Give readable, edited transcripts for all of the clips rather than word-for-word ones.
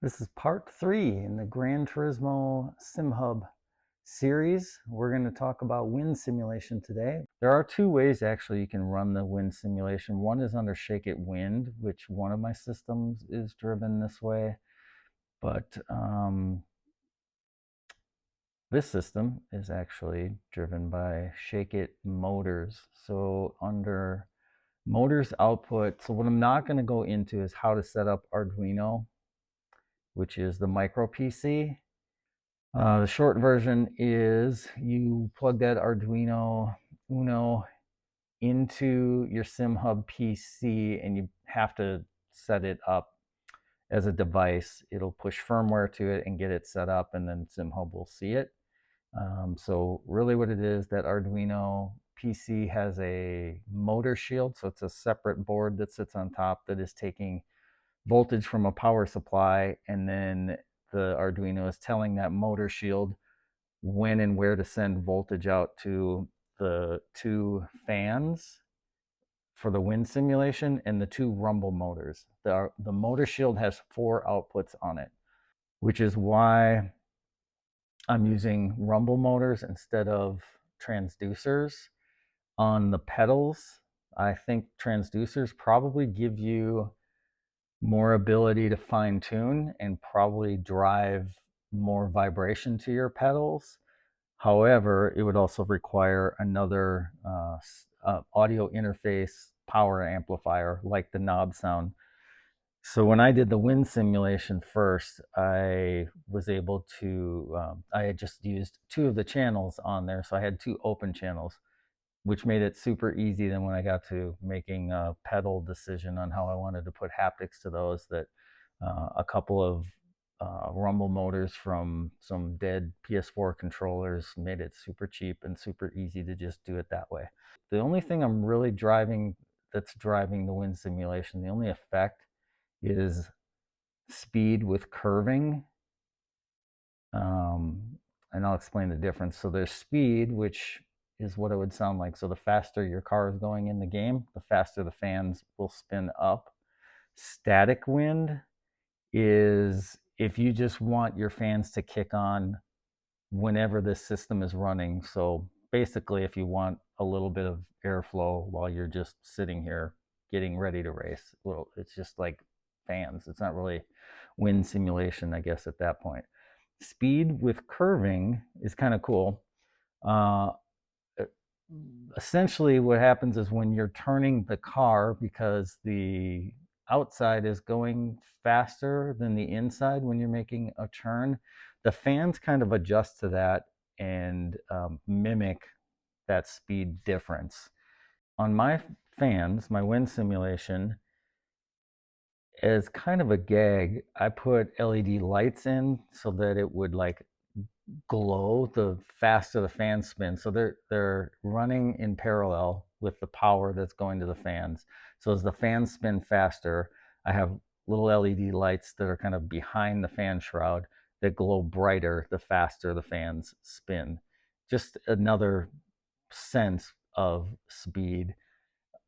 This is part 3 in the Gran Turismo Simhub series. We're going to talk about wind simulation today. There are two ways actually you can run the wind simulation. One is under Shake It Wind, which one of my systems is driven this way, but this system is actually driven by Shake It Motors. So under motors output, so what I'm not going to go into is how to set up Arduino, which is the micro PC. The short version is you plug that Arduino Uno into your SimHub PC and you have to set it up as a device. It'll push firmware to it and get it set up, and then SimHub will see it. So really what it is, that Arduino PC has a motor shield, so it's a separate board that sits on top that is taking voltage from a power supply, and then the Arduino is telling that motor shield when and where to send voltage out to the two fans for the wind simulation and the two rumble motors. The motor shield has 4 outputs on it, which is why I'm using rumble motors instead of transducers. On the pedals, I think transducers probably give you more ability to fine tune and probably drive more vibration to your pedals. However, it would also require another audio interface power amplifier like the knob sound. So when I did the wind simulation first, I was able to, I had just used 2 of the channels on there. So I had 2 open channels, which made it super easy. Then when I got to making a pedal decision on how I wanted to put haptics to those, that a couple of rumble motors from some dead PS4 controllers made it super cheap and super easy to just do it that way. The only thing I'm really driving that's driving the wind simulation, the only effect is speed with curving. And I'll explain the difference. So there's speed, which is what it would sound like. So the faster your car is going in the game, the faster the fans will spin up. Static wind is if you just want your fans to kick on whenever this system is running. So basically, if you want a little bit of airflow while you're just sitting here getting ready to race, well, it's just like fans. It's not really wind simulation, I guess, at that point. Speed with curving is kind of cool. Uh, Essentially, what happens is when you're turning the car, because the outside is going faster than the inside when you're making a turn, the fans kind of adjust to that and mimic that speed difference. On my fans, my wind simulation, as kind of a gag, I put LED lights in so that it would like glow the faster the fans spin. So they're running in parallel with the power that's going to the fans. So as the fans spin faster, I have little LED lights that are kind of behind the fan shroud that glow brighter the faster the fans spin. Just another sense of speed,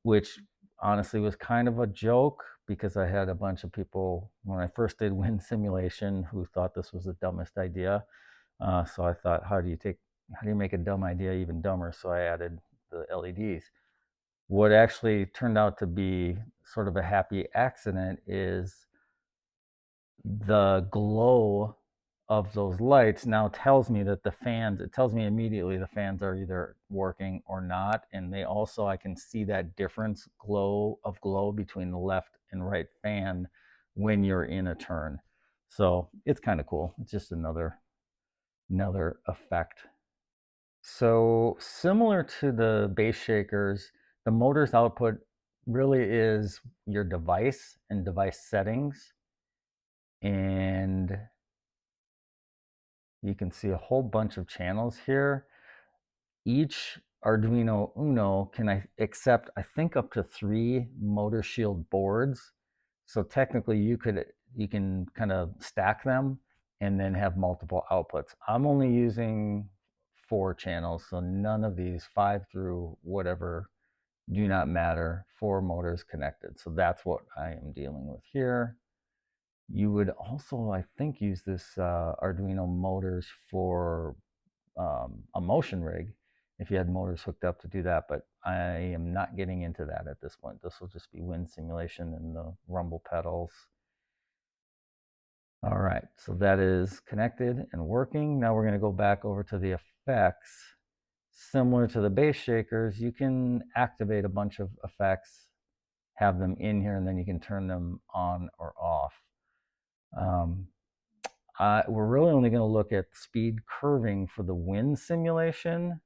which honestly was kind of a joke because I had a bunch of people when I first did wind simulation who thought this was the dumbest idea. So I thought, how do you make a dumb idea even dumber? So I added the LEDs. What actually turned out to be sort of a happy accident is the glow of those lights now tells me that it tells me immediately the fans are either working or not. And they also, I can see that difference glow between the left and right fan when you're in a turn. So it's kind of cool. It's just another effect. So similar to the base shakers, the motor's output really is your device and device settings. And you can see a whole bunch of channels here. Each Arduino Uno can accept, I think, up to 3 motor shield boards. So technically you can kind of stack them and then have multiple outputs. I'm only using 4 channels, so none of these 5 through whatever do not matter. 4 motors connected. So that's what I am dealing with here. You would also, I think, use this Arduino motors for a motion rig if you had motors hooked up to do that, but I am not getting into that at this point. This will just be wind simulation and the rumble pedals. All right, so that is connected and working. Now we're going to go back over to the effects. Similar to the bass shakers, you can activate a bunch of effects, have them in here, and then you can turn them on or off. We're really only going to look at speed curving for the wind simulation.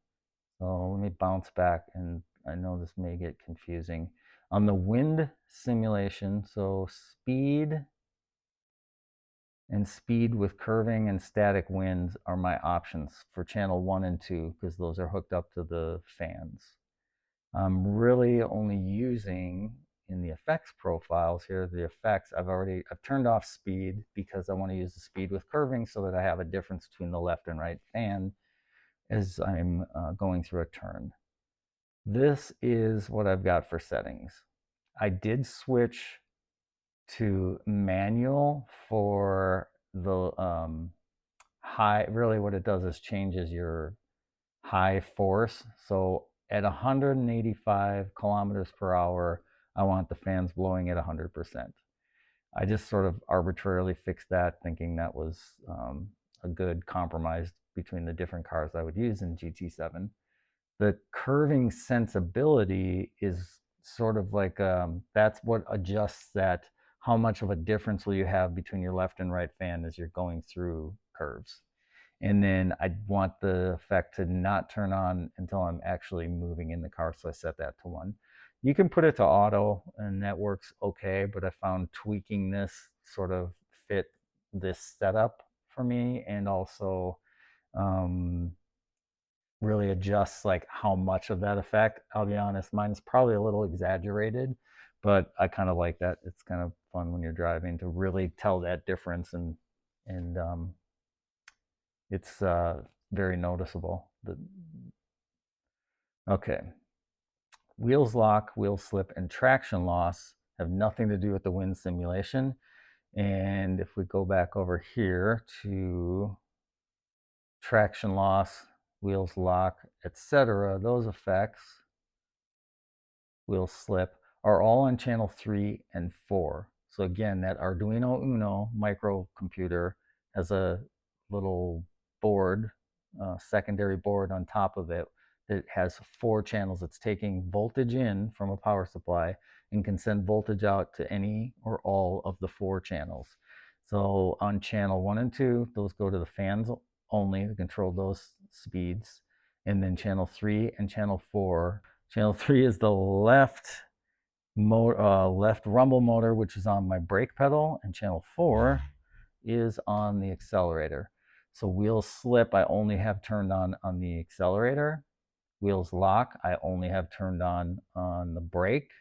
So let me bounce back, and I know this may get confusing. On the wind simulation, so speed and speed with curving and static winds are my options for channel 1 and 2 because those are hooked up to the fans. I'm really only using in the effects profiles here, the effects, I've turned off speed because I want to use the speed with curving so that I have a difference between the left and right fan as I'm going through a turn. This is what I've got for settings. I did switch to manual for the high. Really what it does is changes your high force. So at 185 kilometers per hour, I want the fans blowing at 100%. I just sort of arbitrarily fixed that, thinking that was a good compromise between the different cars I would use in GT7. The curving sensibility is sort of like that's what adjusts that. How much of a difference will you have between your left and right fan as you're going through curves? And then I want the effect to not turn on until I'm actually moving in the car, so I set that to 1. You can put it to auto, and that works okay, but I found tweaking this sort of fit this setup for me, and also really adjusts like how much of that effect. I'll be honest, mine is probably a little exaggerated, but I kind of like that. It's kind of fun when you're driving to really tell that difference, and it's very noticeable. Okay, wheels lock, wheel slip, and traction loss have nothing to do with the wind simulation. And if we go back over here to traction loss, wheels lock, etc., those effects, wheel slip, are all on channel 3 and 4. So again, that Arduino Uno microcomputer has a little board, secondary board on top of it that has 4 channels. It's taking voltage in from a power supply and can send voltage out to any or all of the 4 channels. So on channel 1 and 2, those go to the fans only to control those speeds. And then channel 3 and channel 4. Channel 3 is the left rumble motor, which is on my brake pedal, and channel 4 is on the accelerator. So wheels slip, I only have turned on the accelerator. Wheels lock, I only have turned on the brake.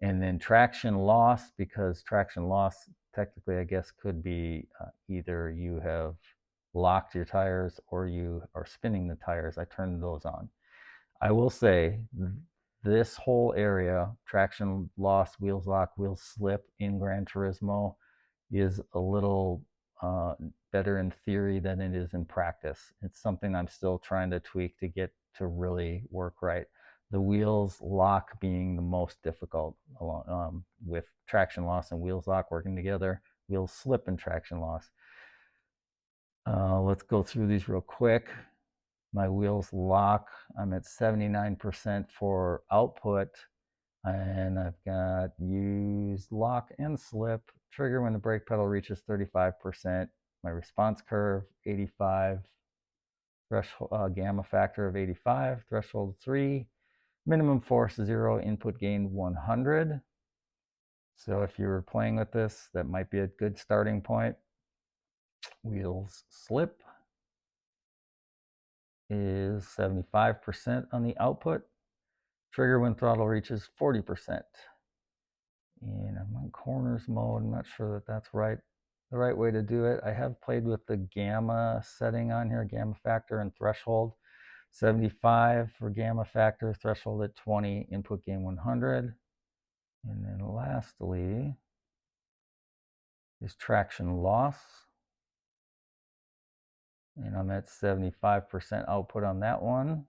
And then traction loss, because traction loss technically, I guess, could be either you have locked your tires or you are spinning the tires. I turned those on. I will say this whole area, traction loss, wheels lock, wheels slip in Gran Turismo, is a little better in theory than it is in practice. It's something I'm still trying to tweak to get to really work right. The wheels lock being the most difficult, with traction loss and wheels lock working together, wheels slip and traction loss. Let's go through these real quick. My wheels lock, I'm at 79% for output, and I've got use lock and slip, trigger when the brake pedal reaches 35%, my response curve 85, threshold gamma factor of 85, threshold 3, minimum force 0, input gain 100. So if you were playing with this, that might be a good starting point. Wheels slip is 75% on the output. Trigger when throttle reaches 40%. And I'm on corners mode. I'm not sure that that's the right way to do it. I have played with the gamma setting on here, gamma factor and threshold. 75 for gamma factor, threshold at 20, input gain 100. And then lastly, is traction loss. And I'm at 75% output on that one.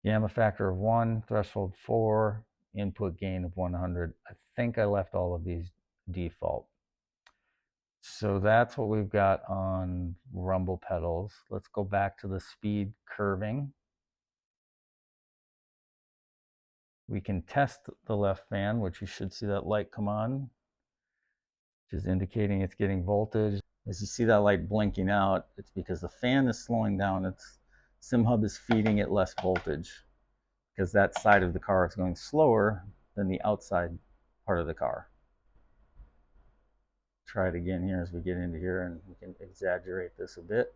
Gamma factor of 1, threshold 4, input gain of 100. I think I left all of these default. So that's what we've got on rumble pedals. Let's go back to the speed curving. We can test the left fan, which you should see that light come on, which is indicating it's getting voltage. As you see that light blinking out, it's because the fan is slowing down. SimHub is feeding it less voltage because that side of the car is going slower than the outside part of the car. Try it again here as we get into here, and we can exaggerate this a bit.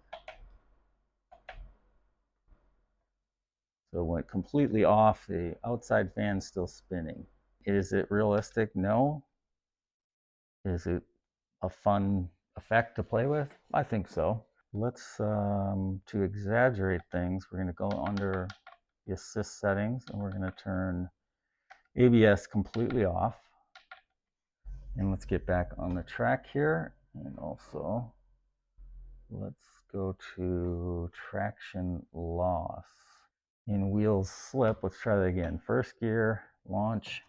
So it went completely off. The outside fan's still spinning. Is it realistic? No. Is it a fun effect to play with? I think so. Let's, to exaggerate things, we're going to go under the assist settings and we're going to turn ABS completely off. And let's get back on the track here. And also, let's go to traction loss. In wheels slip, let's try that again. First gear, launch.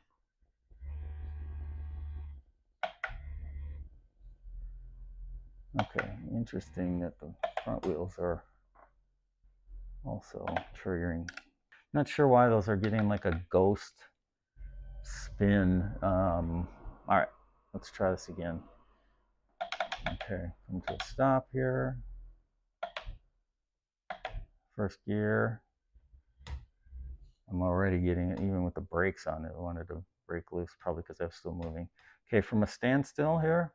Okay, interesting that the front wheels are also triggering. Not sure why those are getting like a ghost spin. All right, let's try this again. Okay, come to a stop here. First gear. I'm already getting it even with the brakes on it. I wanted to break loose, probably because I'm still moving. Okay, from a standstill here,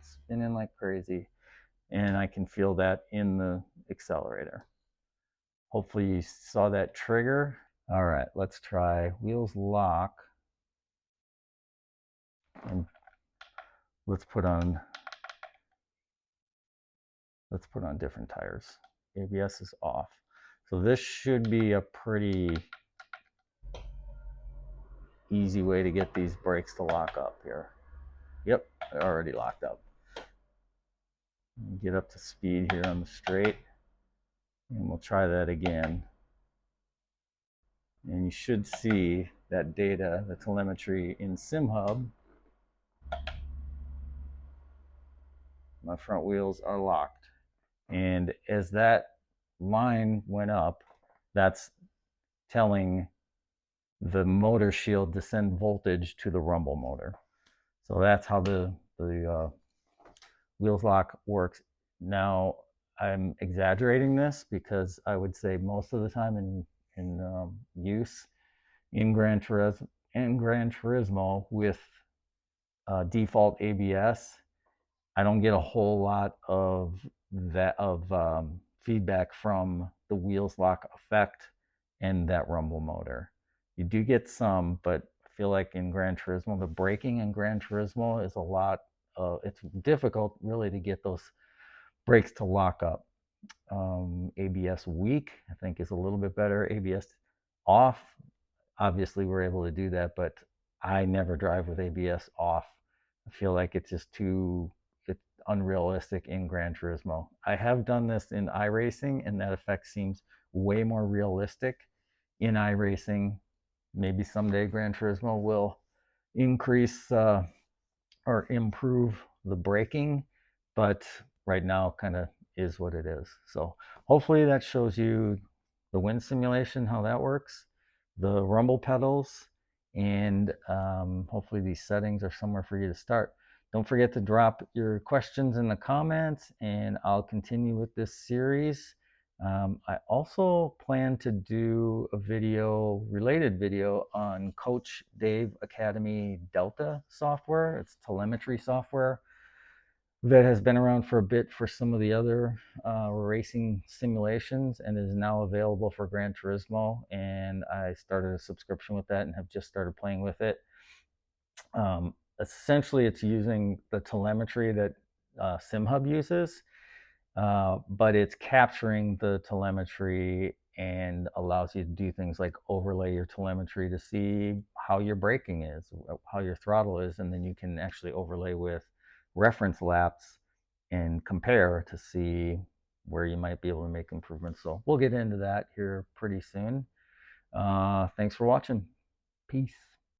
spinning like crazy. And I can feel that in the accelerator. Hopefully you saw that trigger. All right, let's try wheels lock. And let's put on different tires. ABS is off. So this should be a pretty easy way to get these brakes to lock up here. Yep, they're already locked up. Get up to speed here on the straight. And we'll try that again. And you should see that data, the telemetry in SimHub. My front wheels are locked. And as that line went up, that's telling the motor shield to send voltage to the rumble motor. So that's how the wheels lock works. Now, I'm exaggerating this because I would say most of the time in use in Gran Turismo with default ABS, I don't get a whole lot of feedback from the wheels lock effect and that rumble motor. You do get some, but I feel like in Gran Turismo, the braking in Gran Turismo is a lot. It's difficult really to get those brakes to lock up. ABS weak, I think, is a little bit better. ABS off, obviously we're able to do that, but I never drive with ABS off. I feel like it's just it's unrealistic in Gran Turismo. I have done this in iRacing, and that effect seems way more realistic in iRacing. Maybe someday Gran Turismo will increase or improve the braking, but right now kind of is what it is. So hopefully that shows you the wind simulation, how that works, the rumble pedals, and hopefully these settings are somewhere for you to start. Don't forget to drop your questions in the comments, and I'll continue with this series. I also plan to do a related video on Coach Dave Academy Delta software. It's telemetry software that has been around for a bit for some of the other racing simulations and is now available for Gran Turismo. And I started a subscription with that and have just started playing with it. Essentially, it's using the telemetry that SimHub uses, but it's capturing the telemetry and allows you to do things like overlay your telemetry to see how your braking is, how your throttle is, and then you can actually overlay with reference laps and compare to see where you might be able to make improvements. So we'll get into that here pretty soon. Thanks for watching. Peace.